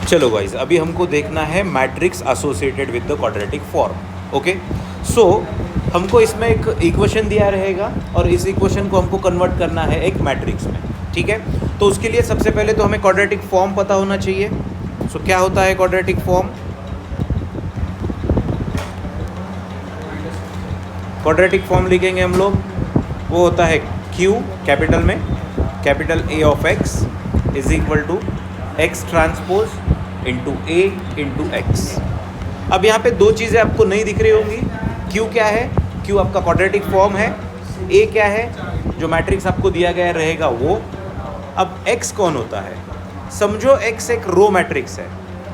चलो गाइस, अभी हमको देखना है matrix associated with the quadratic form. Okay, so हमको इसमें एक इक्वेशन दिया रहेगा और इस इक्वेशन को हमको कन्वर्ट करना है एक मैट्रिक्स में। ठीक है, तो उसके लिए सबसे पहले तो हमें क्वाड्रेटिक फॉर्म पता होना चाहिए। सो क्या होता है क्वाड्रेटिक फॉर्म? क्वाड्रेटिक फॉर्म लिखेंगे हम लोग, वो होता है Q कैपिटल में, capital A of x is equal to x transpose into A into x। अब यहाँ पे दो चीज़ें आपको नहीं दिख रही होंगी। Q क्या है? Q आपका क्वाड्रेटिक फॉर्म है। A क्या है? जो मैट्रिक्स आपको दिया गया रहेगा वो। अब x कौन होता है? समझो x एक रो मैट्रिक्स है।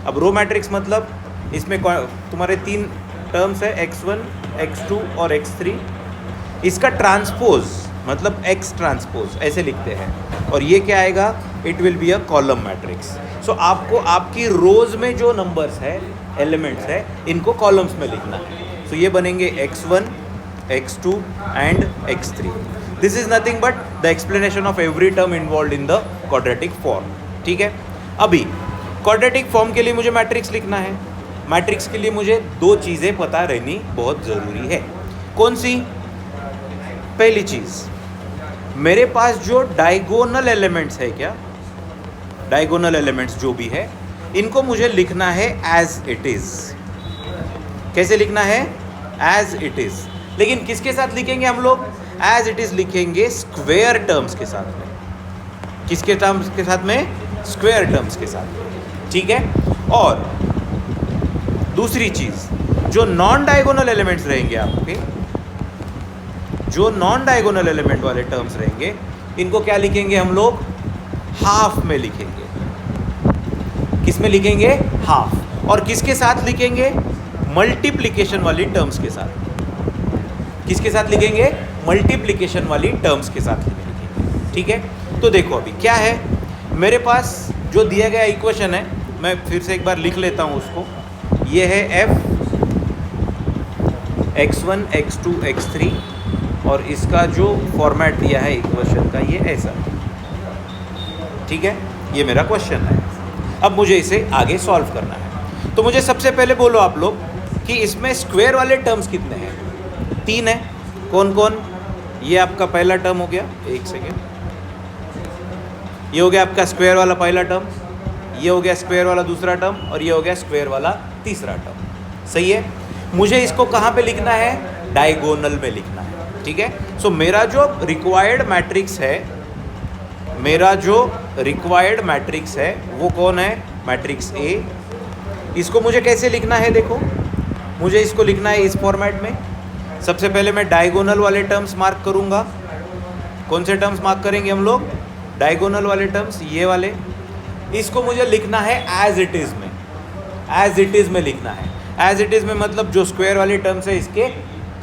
अब रो मैट्रिक्स मतलब इसमें तुम्हारे तीन टर्म्स है, x1, x2 और x3। इसका ट्रांसपोज मतलब x ट्रांसपोज ऐसे लिखते हैं, और ये क्या आएगा? It will be a column matrix. So आपको आपकी रोज में जो नंबर्स है, एलिमेंट्स है, इनको कॉलम्स में लिखना है। सो ये बनेंगे x1, x2 and x3। This is nothing but the explanation of every term involve in the quadratic form. ठीक है, अभी क्वाड्रेटिक फॉर्म के लिए मुझे मैट्रिक्स लिखना है। मैट्रिक्स के लिए मुझे दो चीज़ें पता रहनी बहुत ज़रूरी है। कौन सी? पहली चीज़, मेरे पास जो डायगोनल एलिमेंट्स है, क्या डायगोनल एलिमेंट्स जो भी है, इनको मुझे लिखना है एज इट इज़। कैसे लिखना है? As it is. लेकिन किसके साथ लिखेंगे हम लोग? एज इट इज़ लिखेंगे स्क्वेयर टर्म्स के साथ में। किसके टर्म्स के साथ में? स्क्वेयर टर्म्स के साथ में। ठीक है, और दूसरी चीज़, जो नॉन डायगोनल एलिमेंट्स रहेंगे आपके, जो नॉन डायगोनल एलिमेंट वाले टर्म्स रहेंगे, इनको क्या लिखेंगे हम लोग? हाफ में लिखेंगे। किस में लिखेंगे? हाफ। और किसके साथ लिखेंगे? मल्टीप्लिकेशन वाली टर्म्स के साथ। किसके साथ लिखेंगे? मल्टीप्लिकेशन वाली टर्म्स के साथ लिखेंगे। ठीक है, तो देखो अभी क्या है मेरे पास जो दिया गया इक्वेशन है, मैं फिर से एक बार लिख लेता हूँ उसको। ये है f x1, x2, x3, और इसका जो फॉर्मेट दिया है इक्वेशन का ये ऐसा। ठीक है, ये मेरा क्वेश्चन है। अब मुझे इसे आगे सॉल्व करना है। तो मुझे सबसे पहले बोलो आप लोग कि इसमें स्क्वायर वाले टर्म्स कितने हैं? 3 है। कौन कौन? ये आपका पहला टर्म हो गया, एक सेकेंड, ये हो गया आपका स्क्वायर वाला पहला टर्म, ये हो गया स्क्वायर वाला दूसरा टर्म, और ये हो गया स्क्वायर वाला तीसरा टर्म। सही है, मुझे इसको कहाँ पे लिखना है? डायगोनल में लिखना है। ठीक है, सो मेरा जो रिक्वायर्ड मैट्रिक्स है, मेरा जो रिक्वायर्ड मैट्रिक्स है वो कौन है? Matrix A। इसको मुझे कैसे लिखना है? देखो, मुझे इसको लिखना है इस फॉर्मेट में। सबसे पहले मैं डायगोनल वाले टर्म्स मार्क करूँगा। कौन से टर्म्स मार्क करेंगे हम लोग? डायगोनल वाले टर्म्स, ये वाले। इसको मुझे लिखना है एज इट इज़ में। एज इट इज़ में लिखना है। एज इट इज़ में मतलब जो स्क्वायर वाले टर्म्स है इसके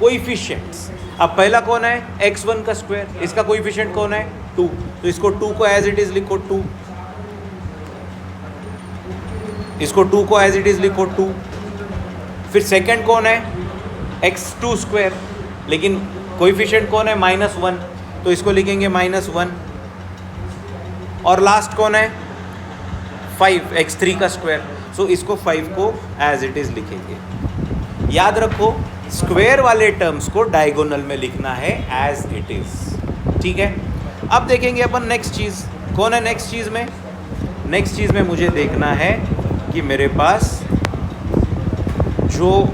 कोएफिशिएंट्स। अब पहला कौन है? x1 का स्क्वायर, इसका कोएफिशिएंट कौन है? 2। तो इसको 2 को एज इट इज़ लिखो 2, इसको 2 को एज इट इज़ लिखो 2। फिर सेकंड कौन है? x2 स्क्वायर, लेकिन कोएफिशिएंट कौन है? -1, तो इसको लिखेंगे -1। और लास्ट कौन है? 5, x3 का स्क्वायर, सो इसको 5 को एज इट इज़ लिखेंगे। याद रखो, स्क्वायर वाले टर्म्स को डायगोनल में लिखना है एज इट इज़। ठीक है, अब देखेंगे अपन नेक्स्ट चीज़। कौन है नेक्स्ट चीज़ में? नेक्स्ट चीज़ में मुझे देखना है कि मेरे पास जो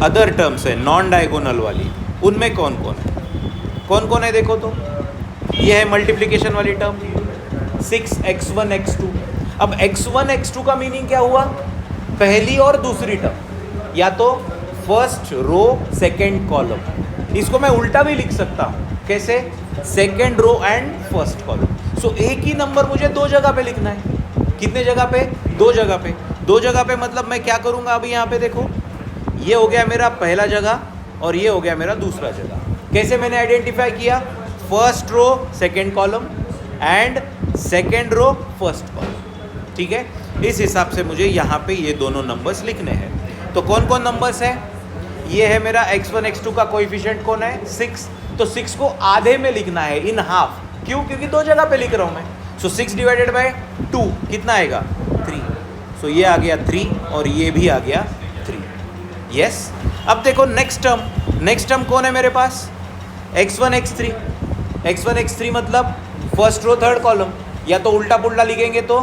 अदर टर्म्स है नॉन डायगोनल वाली, उनमें कौन कौन है? कौन कौन है देखो तो। ये है मल्टीप्लिकेशन वाली टर्म 6x1 x2। अब x1 x2 का मीनिंग क्या हुआ? पहली और दूसरी टर्म, या तो फर्स्ट रो सेकेंड कॉलम। इसको मैं उल्टा भी लिख सकता हूँ। कैसे? Second row and first column. So एक ही नंबर मुझे दो जगह पे लिखना है। कितने जगह पे? दो जगह पे। दो जगह पे मतलब मैं क्या करूँगा? अभी यहाँ पे देखो, ये हो गया मेरा पहला जगह और ये हो गया मेरा दूसरा जगह। कैसे मैंने आइडेंटिफाई किया? First row second column and second row first column. ठीक है, इस हिसाब से मुझे यहाँ पे ये दोनों नंबर्स लिखने हैं। तो कौन कौन नंबर्स है? ये है मेरा x1 x2 का कोएफिशिएंट कौन है? 6। तो 6 को आधे में लिखना है, इन हाफ। क्यों? क्योंकि दो जगह पे लिख रहा हूँ मैं। सो 6 डिवाइडेड बाय 2 कितना आएगा? 3। सो ये आ गया 3 और ये भी आ गया 3. यस. अब देखो नेक्स्ट टर्म कौन है मेरे पास? x1 x3. x1 x3 मतलब फर्स्ट रो थर्ड कॉलम, या तो उल्टा पुल्टा लिखेंगे तो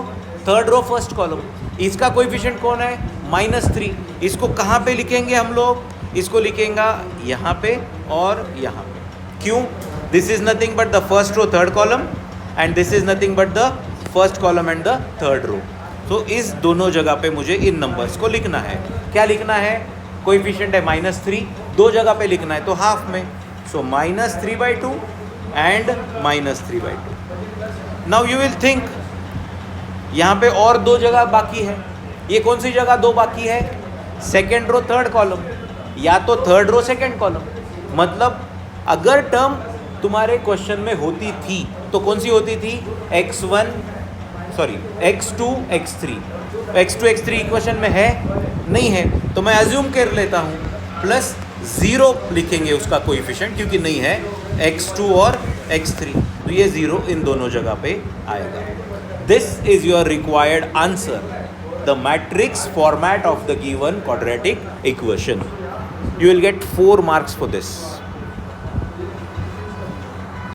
थर्ड रो फर्स्ट कॉलम. इसका कोएफिशिएंट कौन है? -3. इसको कहाँ पे लिखेंगे हम लोग? इसको लिखेंगे यहाँ पे और यहाँ पे. क्यों? This is nothing but the first row third column and this is nothing but the first column and the third row. तो इस दोनों जगह पे मुझे इन नंबर्स को लिखना है. क्या लिखना है? कोएफिशिएंट है -3, दो जगह पे लिखना है तो हाफ में. सो -3/2 and -3/2. Now you will think यहाँ पे और दो जगह बाकी है. ये कौन सी जगह दो बाकी है? सेकेंड रो थर्ड कॉलम, या तो थर्ड रो सेकेंड कॉलम. मतलब अगर टर्म तुम्हारे क्वेश्चन में होती थी तो कौन सी होती थी? x2 x3. x2 x3 equation में है? नहीं है, तो मैं अज्यूम कर लेता हूँ +0 लिखेंगे उसका कोएफिशिएंट, क्योंकि नहीं है x2 और x3, तो ये 0 इन दोनों जगह पे आएगा. This is your required answer, the matrix format of the given quadratic equation. You will get 4 marks for this.